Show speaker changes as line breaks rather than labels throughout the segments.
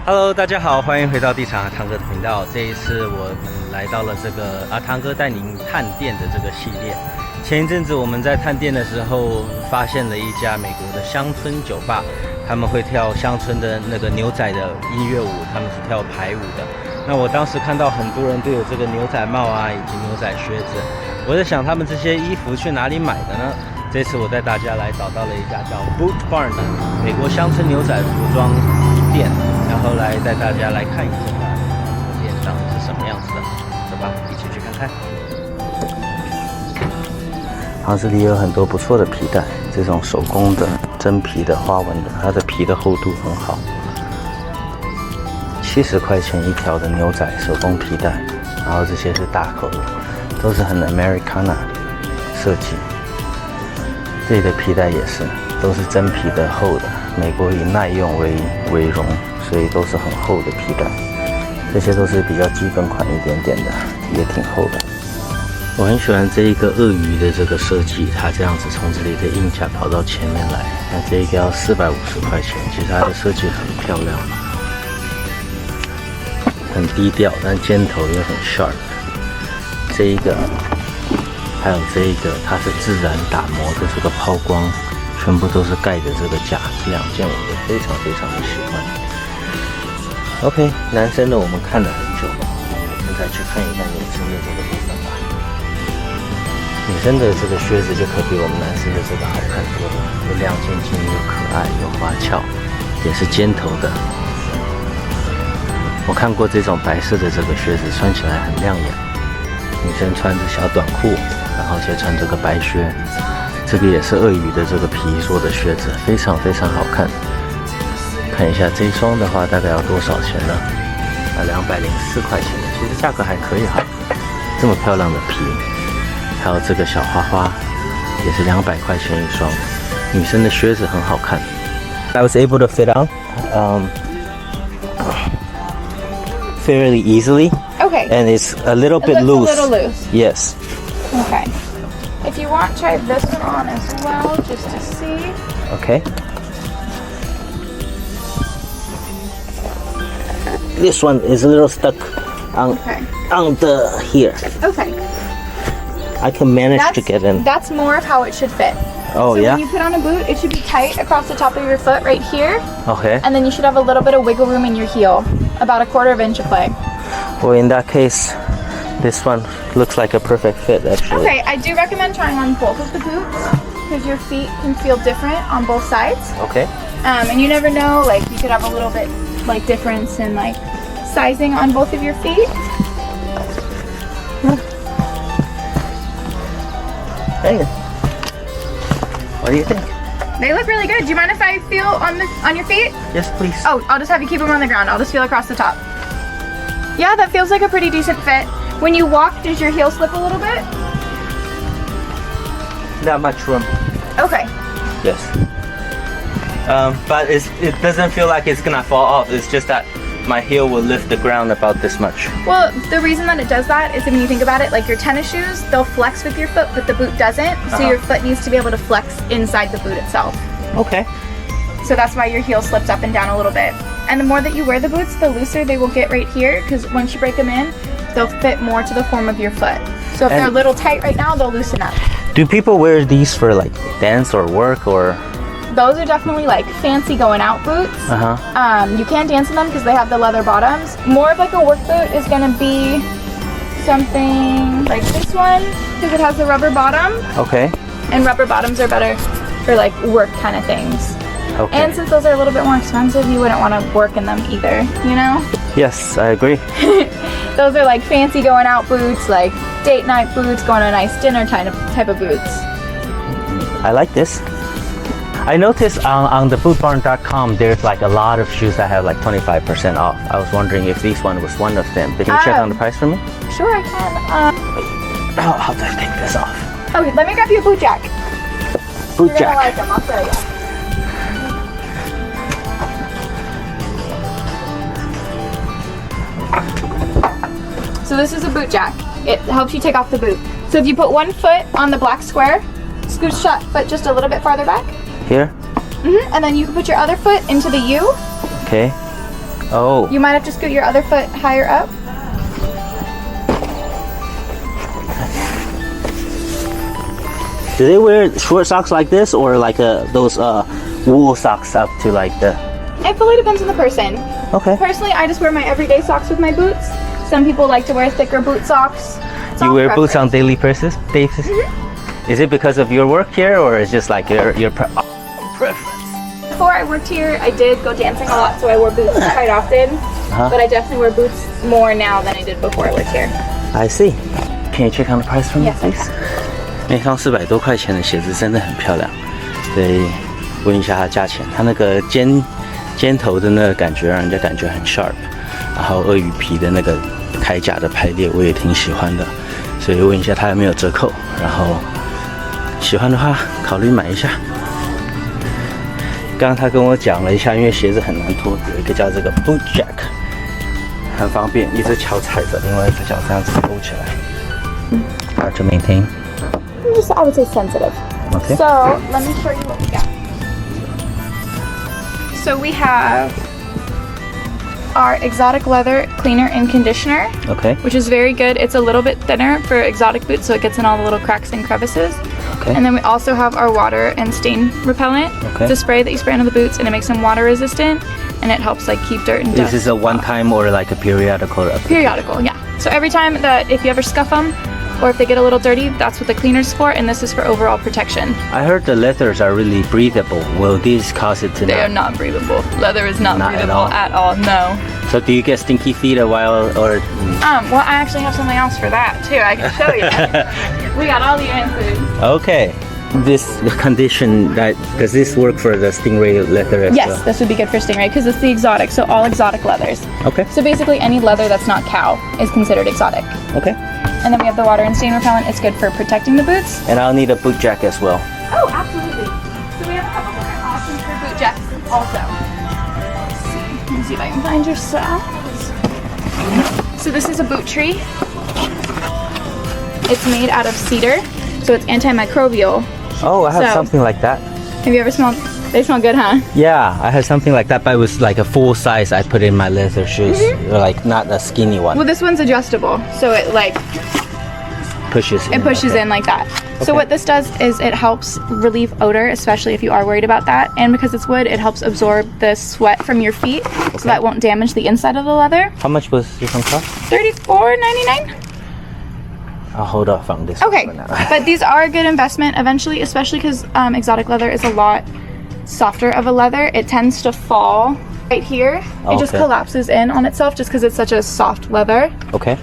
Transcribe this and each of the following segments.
Hello， 大家好，欢迎回到地产阿汤哥的频道。这一次我们来到了这个阿汤哥带您探店的这个系列。前一阵子我们在探店的时候，发现了一家美国的乡村酒吧，他们会跳乡村的那个牛仔的音乐舞，他们是跳排舞的。那我当时看到很多人都有这个牛仔帽啊，以及牛仔靴子。我在想，他们这些衣服去哪里买的呢？这次我带大家来找到了一家叫 Boot Barn 的美国乡村牛仔服装店，然后来带大家来看一下店长是什么样子的，走吧，一起去看看。然后这里有很多不错的皮带，这种手工的真皮的花纹的，它的皮的厚度很好。70块钱一条的牛仔手工皮带，然后这些是大口的，都是很 Americana 设计。这里的皮带也是，都是真皮的厚的。美国以耐用为荣，所以都是很厚的皮带。这些都是比较基本款一点点的，也挺厚的。我很喜欢这一个鳄鱼的这个设计，它这样子从这里的硬甲跑到前面来。那这一个要450块钱，其实它的设计很漂亮，很低调，但尖头又很 sharp。这一个。还有这一个，它是自然打磨的这个抛光，全部都是盖着这个甲，这两件我都非常的喜欢。OK， 男生的我们看了很久，现在去看一下女生的这个部分吧。女生的这个靴子就可比我们男生的这个好看多了，有亮晶晶，有可爱，有花俏，也是尖头的。我看过这种白色的这个靴子，穿起来很亮眼。女生穿着小短裤。然后再穿这个白靴，这个也是鳄鱼的这个皮做的靴子，非常好看。看一下这一双的话，大概要多少钱呢？204块钱的，其实价格还可以哈。这么漂亮的皮，还有这个小花花，也是200块钱一双。女生的靴子很好看。I was able to fit on, fairly easily.
Okay.
And it's a little bit loose.
A little loose.
Yes.
Okay. If you want, try this one on as well, just to see.
Okay. This one is a little stuck on the here.
Okay.
I can manage to get in.
That's more of how it should fit.
Oh,
so
yeah?
When you put on a boot, it should be tight across the top of your foot right here.
Okay.
And then you should have a little bit of wiggle room in your heel, about a 1/4 inch of play.
Well, in that case, this one looks like a perfect fit, actually.
Okay, I do recommend trying on both of the boots because your feet can feel different on both sides.
Okay.
And you never know, like you could have a little bit like difference in like sizing on both of your feet.
Hey, what do you think?
They look really good. Do you mind if I feel on your feet?
Yes, please.
Oh, I'll just have you keep them on the ground. I'll just feel across the top. Yeah, that feels like a pretty decent fit. When you walk, does your heel slip a little bit?
Not much room.
Okay.
Yes. But it doesn't feel like it's gonna fall off. It's just that my heel will lift the ground about this much.
Well, the reason that it does that is when you think about it, like your tennis shoes, they'll flex with your foot, but the boot doesn't. So your foot needs to be able to flex inside the boot itself.
Okay.
So that's why your heel slips up and down a little bit. And the more that you wear the boots, the looser they will get right here, because once you break them in, they'll fit more to the form of your foot. So if they're a little tight right now, they'll loosen up.
Do people wear these for like dance or work or?
Those are definitely like fancy going out boots. You can dance in them because they have the leather bottoms. More of like a work boot is gonna be something like this one because it has the rubber bottom.
Okay.
And rubber bottoms are better for like work kind of things.
Okay.
And since those are a little bit more expensive, you wouldn't want to work in them either, you know?
Yes, I agree.
Those are like fancy going out boots, like date night boots, going to a nice dinner type of boots.
I like this. I noticed on the bootbarn.com there's like a lot of shoes that have like 25% off. I was wondering if this one was one of them. Can you check on the price for me?
Sure, I can.
How do I take this off?
Okay, let me grab you a boot jack.
Boot
You're gonna
jack.
like them, I'll show you. So this is a boot jack. It helps you take off the boot. So if you put one foot on the black square, scooch that foot just a little bit farther back.
Here?
And then you can put your other foot into the U.
Okay. Oh.
You might have to scoot your other foot higher up.
Do they wear short socks like this, or like those wool socks up to like the?
It fully depends on the person.
Okay.
Personally, I just wear my everyday socks with my boots. Some people like to wear thicker boot socks.
You wear boots on daily basis? Is it because of your work here, or is it just like your preference?
Before I worked here, I did go dancing a lot, so I wore boots quite often. But I definitely wear boots more now than I did before I worked here.
I see. Can you check on the price for me,
Yes, I
please? 那双400多块钱的鞋子真的很漂亮，对，问一下它价钱。它那个尖头的那个感觉，让人家感觉很 sharp， 然后鳄鱼皮的那个铠甲的排列我也挺喜欢的，所以问一下它有没有折扣，然后喜欢的话考虑买一下。刚刚他跟我讲了一下，因为鞋子很难脱，有一个叫这个 Boot Jack， 很方便，一只脚踩着，另外一只脚这样子勾起来。Hard to maintain.
Just, I would say sensitive.
Okay.
So let me show you what we got. So we have our exotic leather cleaner and conditioner,
Okay.
which is very good. It's a little bit thinner for exotic boots, so it gets in all the little cracks and crevices.
Okay.
And then we also have our water and stain repellent.
Okay.
It's a spray that you spray onto the boots, and it makes them water resistant, and it helps like keep dirt and dust.
This is a one-time or like a periodical?
Periodical, yeah. So every time that if you ever scuff them, or if they get a little dirty, that's what the cleaner's for, and this is for overall protection.
I heard the leathers are really breathable. Will these cause it to
They are not breathable. Leather is not breathable
at all.
No.
So do you get stinky feet a while or?
Well, I actually have something else for that too. I can show you. We got all the answers.
Okay. This condition, does this work for the stingray leather as
Yes,
well?
this would be good for stingray because it's the exotic, so all exotic leathers.
Okay.
So basically any leather that's not cow is considered exotic.
Okay.
And then we have the water and stain repellent. It's good for protecting the boots.
And I'll need a boot jack as well.
Oh, absolutely. So we have a couple different options for boot jacks also. Let me see if I can find your size. So this is a boot tree. It's made out of cedar, so it's antimicrobial.
Oh, I have
So-
something like that.
Have you ever smelled? They smell good, huh?
Yeah, I have something like that, but it was like a full size. I put in my leather shoes, like not a skinny one.
Well, this one's adjustable, so it like
Pushes in.
it pushes
okay.
in like that.
Okay.
So what this does is it helps relieve odor, especially if you are worried about that. And because it's wood, it helps absorb the sweat from your feet, so that won't damage the inside of the leather.
How much was this one cost?
$34.99.
I'll hold off on this
Okay,
one for now.
but these are a good investment eventually, especially because exotic leather is a lot softer of a leather. It tends to fall right here. It just
Okay.
collapses in on itself just because it's such a soft leather.
Okay.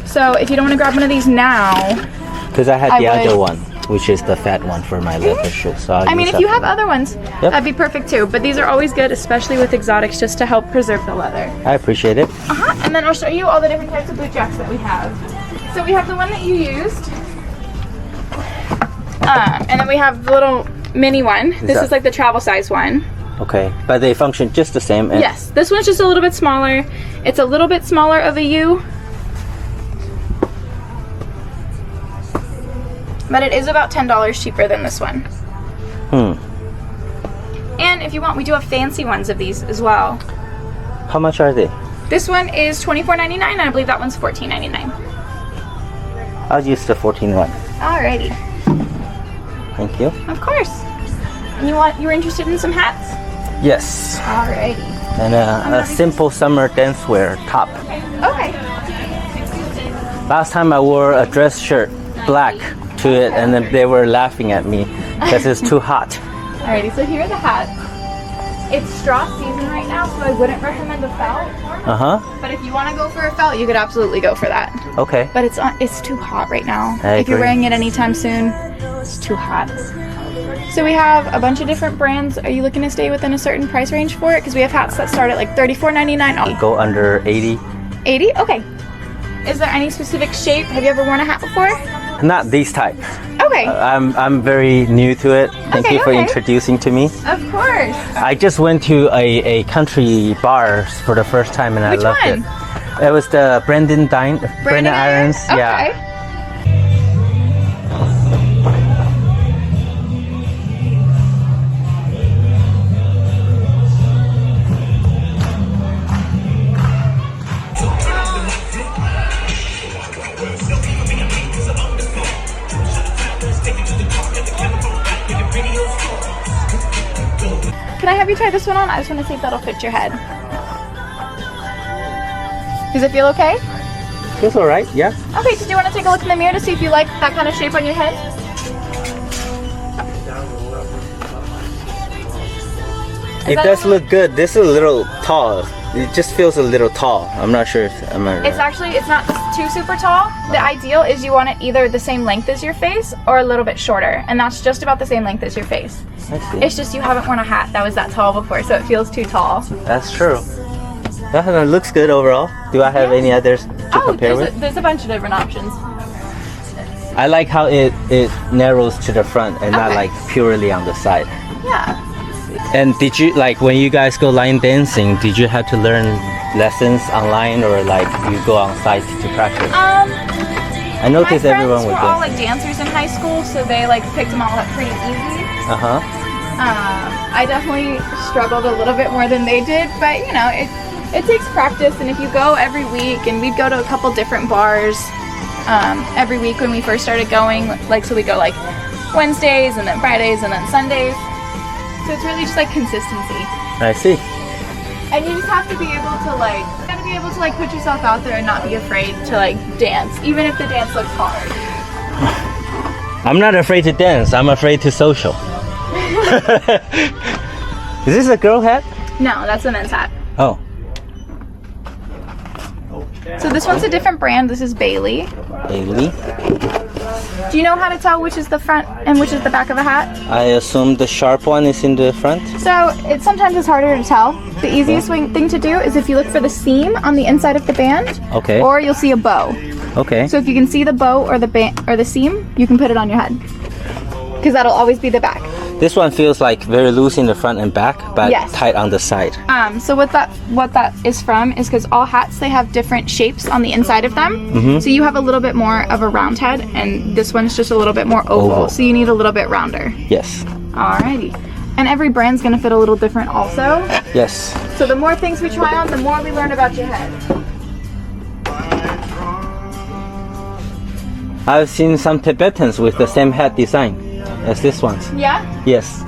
So if you don't want to grab one of these now,
Because I had
I
the other
would-
one, which is the fat one for my leather shoes. So
I mean, if you have other ones,
Yep.
that'd be perfect too. But these are always good, especially with exotics, just to help preserve the leather.
I appreciate it.
And then I'll show you all the different types of boot jacks that we have. So we have the one that you used. And then we have the little mini one. This
that-
is like the travel size one.
Okay, but they function just the same. And
Yes, this one's just a little bit smaller. It's a little bit smaller of a U. But it is about $10 cheaper than this one. And if you want, we do have fancy ones of these as well.
How much are they?
This one is $24.99, and I believe that one's $14.99.
I'll use the 14 one.
Alrighty,
Thank you.
of course. And you were interested in some hats?
Yes.
Alrighty.
And a simple summer dancewear top.
Okay.
Last time I wore a dress shirt, black, to it, and then they were laughing at me because it's too hot.
Alrighty, so here are the hats. It's straw season right now, so I wouldn't recommend a felt. But if you want to go for a felt, you could absolutely go for that.
Okay.
But it's too hot right now.
I
If you're
agree.
wearing it anytime soon, it's too hot. So we have a bunch of different brands. Are you looking to stay within a certain price range for it? Because we have hats that start at like $34.99.
Go under 80.
80? Okay. Is there any specific shape? Have you ever worn a hat before?
Not these type.
Okay.
I'm very new to it. Thank
Okay,
you for
okay.
introducing to me.
Of course.
I just went to a country bar for the first time and I
Which
loved
one?
it. It was the Brendan Irons.
Okay.
Yeah.
have you try this one on? I just want to see if that'll fit your head. Does it feel okay?
Feels alright, yeah.
Okay, did you want to take a look in the mirror to see if you like that kind of shape on your head?
It does look good. This is a little tall. It just feels a little tall. I'm not sure if I'm right.
It's not too super tall. The ideal is you want it either the same length as your face or a little bit shorter, and that's just about the same length as your face.
I see.
It's just you haven't worn a hat that was that tall before, so it feels too tall.
That's true. That looks good overall. Do I have any others to compare with?
There's a bunch of different options.
I like how it narrows to the front and not like purely on the side.
Yeah.
And did you, like, when you guys go line dancing, did you have to learn lessons online or like you go on site to practice? I noticed everyone was
dancing. My friends were all like dancers in high school, so they like picked them all up pretty easy. I definitely struggled a little bit more than they did, but you know, it takes practice, and if you go every week, and we'd go to a couple different bars every week when we first started going, like, so we go like Wednesdays and then Fridays and then Sundays. So it's really just like consistency.
I see.
And you just have to be able to like, you gotta be able to like put yourself out there and not be afraid to like dance, even if the dance looks hard.
I'm not afraid to dance. I'm afraid to social. Is this a girl hat?
No, that's a men's hat.
Oh.
So this one's a different brand. This is Bailey.
Bailey.
Do you know how to tell which is the front and which is the back of a hat?
I assume the sharp one is in the front.
So sometimes it's harder to tell. The easiest thing to do is if you look for the seam on the inside of the band.
Okay.
Or you'll see a bow.
Okay.
So if you can see the bow or the band or the seam, you can put it on your head. Because that'll always be the back.
This one feels like very loose in the front and back, but
yes,
tight on the side.
So what that is from is because all hats, they have different shapes on the inside of them. So you have a little bit more of a round head, and this one's just a little bit more oval. So you need a little bit rounder.
Yes.
Alrighty. And every brand's gonna fit a little different also.
Yes.
So the more things we try on, the more we learn about your head.
I've seen some Tibetans with the same hat design as this one.
Yeah?
Yes.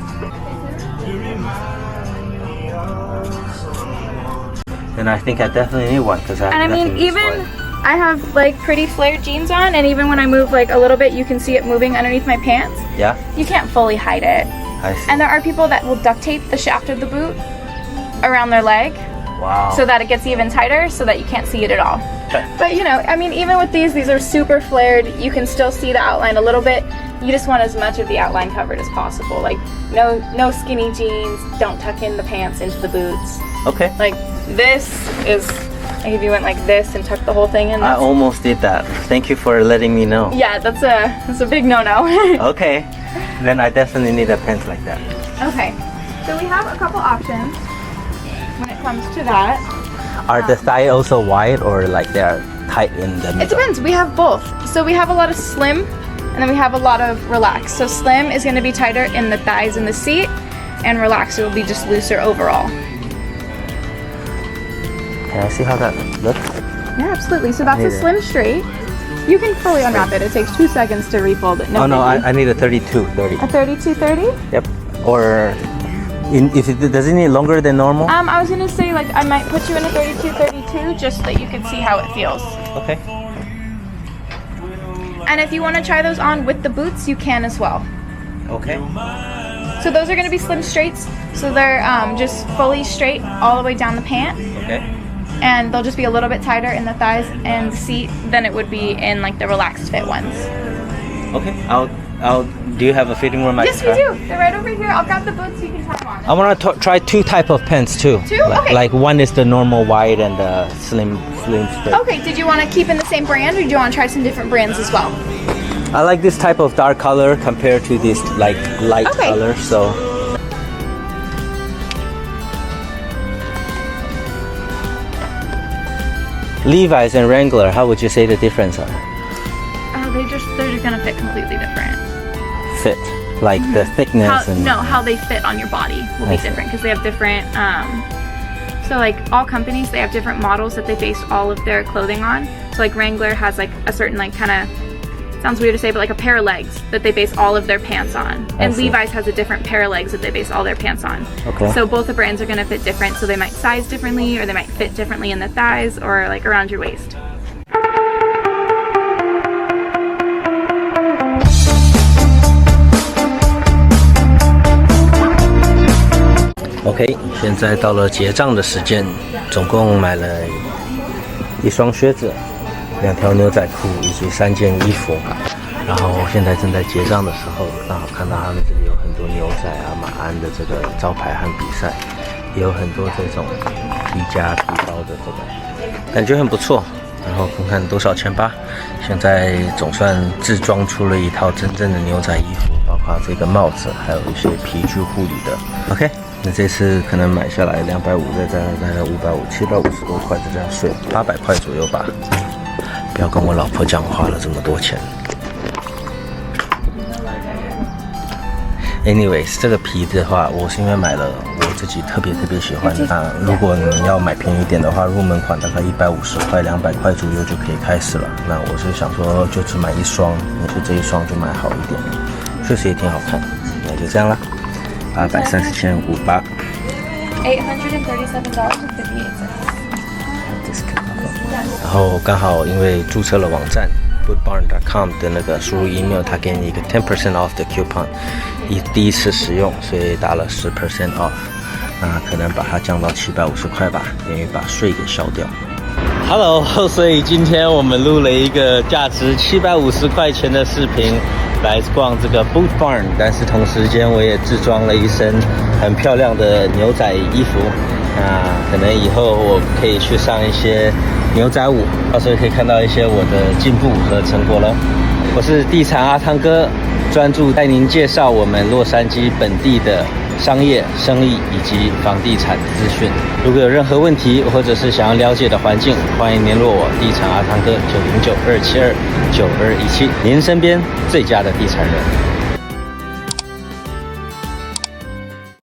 And I think I definitely need one because I have
And I mean,
nothing
even
this way.
I have like pretty flared jeans on, and even when I move like a little bit, you can see it moving underneath my pants.
Yeah.
You can't fully hide it.
I see.
And there are people that will duct tape the shaft of the boot around their leg.
Wow.
So that it gets even tighter so that you can't see it at all. But you know, I mean, even with these are super flared. You can still see the outline a little bit. You just want as much of the outline covered as possible. Like no skinny jeans, don't tuck in the pants into the boots.
Okay.
Like this is, like if you went like this and tucked the whole thing in.
I almost did that. Thank you for letting me know.
Yeah, that's a big no-no.
Okay. Then I definitely need a pants like that.
Okay. So we have a couple options when it comes to that.
Are the thighs also wide or like they're tight in the middle?
It depends. We have both. So we have a lot of slim, and then we have a lot of relaxed. So slim is going to be tighter in the thighs and the seat, and relaxed will be just looser overall.
Can I see how that looks?
Yeah, absolutely. So that's a slim straight. You can fully unwrap it. It takes 2 seconds to refold it.
No, I need a 32-30.
A 32-30?
Yep. Or does it need longer than normal?
I was gonna say, like, I might put you in a 32-32 just so that you can see how it feels.
Okay.
And if you want to try those on with the boots, you can as well.
Okay.
So those are gonna be slim straights. So they're just fully straight all the way down the pant.
Okay.
And they'll just be a little bit tighter in the thighs and the seat than it would be in like the relaxed fit ones.
Okay. Do you have a fitting room?
Yes, we do. They're right over here. I'll grab the boots so you can try them on.
I want to try two type of pants too.
Two? Okay.
Like one is the normal wide and the slim straight.
Okay. Did you want to keep in the same brand, or do you want to try some different brands as well?
I like this type of dark color compared to this like light color. So. Levi's and Wrangler, how would you say the difference are?
They're just gonna fit completely different.
Fit, like the thickness
how they fit on your body will be different because they have different. So like all companies, they have different models that they base all of their clothing on. So like Wrangler has like a certain like kind of sounds weird to say, but like a pair of legs that they base all of their pants on. And Levi's has a different pair of legs that they base all their pants on.
Okay.
So both the brands are going to fit different. So they might size differently, or they might fit differently in the thighs or like around your waist.
OK， 现在到了结账的时间，总共买了1双靴子、2条牛仔裤以及3件衣服。然后现在正在结账的时候，刚好看到他们这里有很多牛仔啊、马鞍的这个招牌和比赛，也有很多这种皮夹、皮包的这个，感觉很不错。然后看看多少钱吧。现在总算自装出了一套真正的牛仔衣服，包括这个帽子，还有一些皮具护理的。OK。那这次可能买下来250，再加大概550、750多块，就这样税800块左右吧。不要跟我老婆讲我花了这么多钱。Anyways， 这个皮的话，我是因为买了我自己特别喜欢的。那如果你要买便宜一点的话，入门款大概150块、200块左右就可以开始了。那我是想说，就只买1双，所以这一双就买好一点，确实也挺好看。那就这样啦。830.58。
$837.58.
然后刚好因为注册了网站 bootbarn.com 的那个输入 email， 它给你一个 10% off 的 coupon， 第一次使用，所以打了10% off。那可能把它降到750块吧，等于把税给消掉。Hello， 所以今天我们录了一个价值750块钱的视频。来逛这个 Boot Barn， 但是同时间我也自装了一身很漂亮的牛仔衣服。那可能以后我可以去上一些牛仔舞，到时候可以看到一些我的进步和成果咯。我是地产阿汤哥，专注带您介绍我们洛杉矶本地的商业生意以及房地产资讯。如果有任何问题或者是想要了解的环境，欢迎联络我地产阿汤哥909-272-9217，您身边最佳的地产人。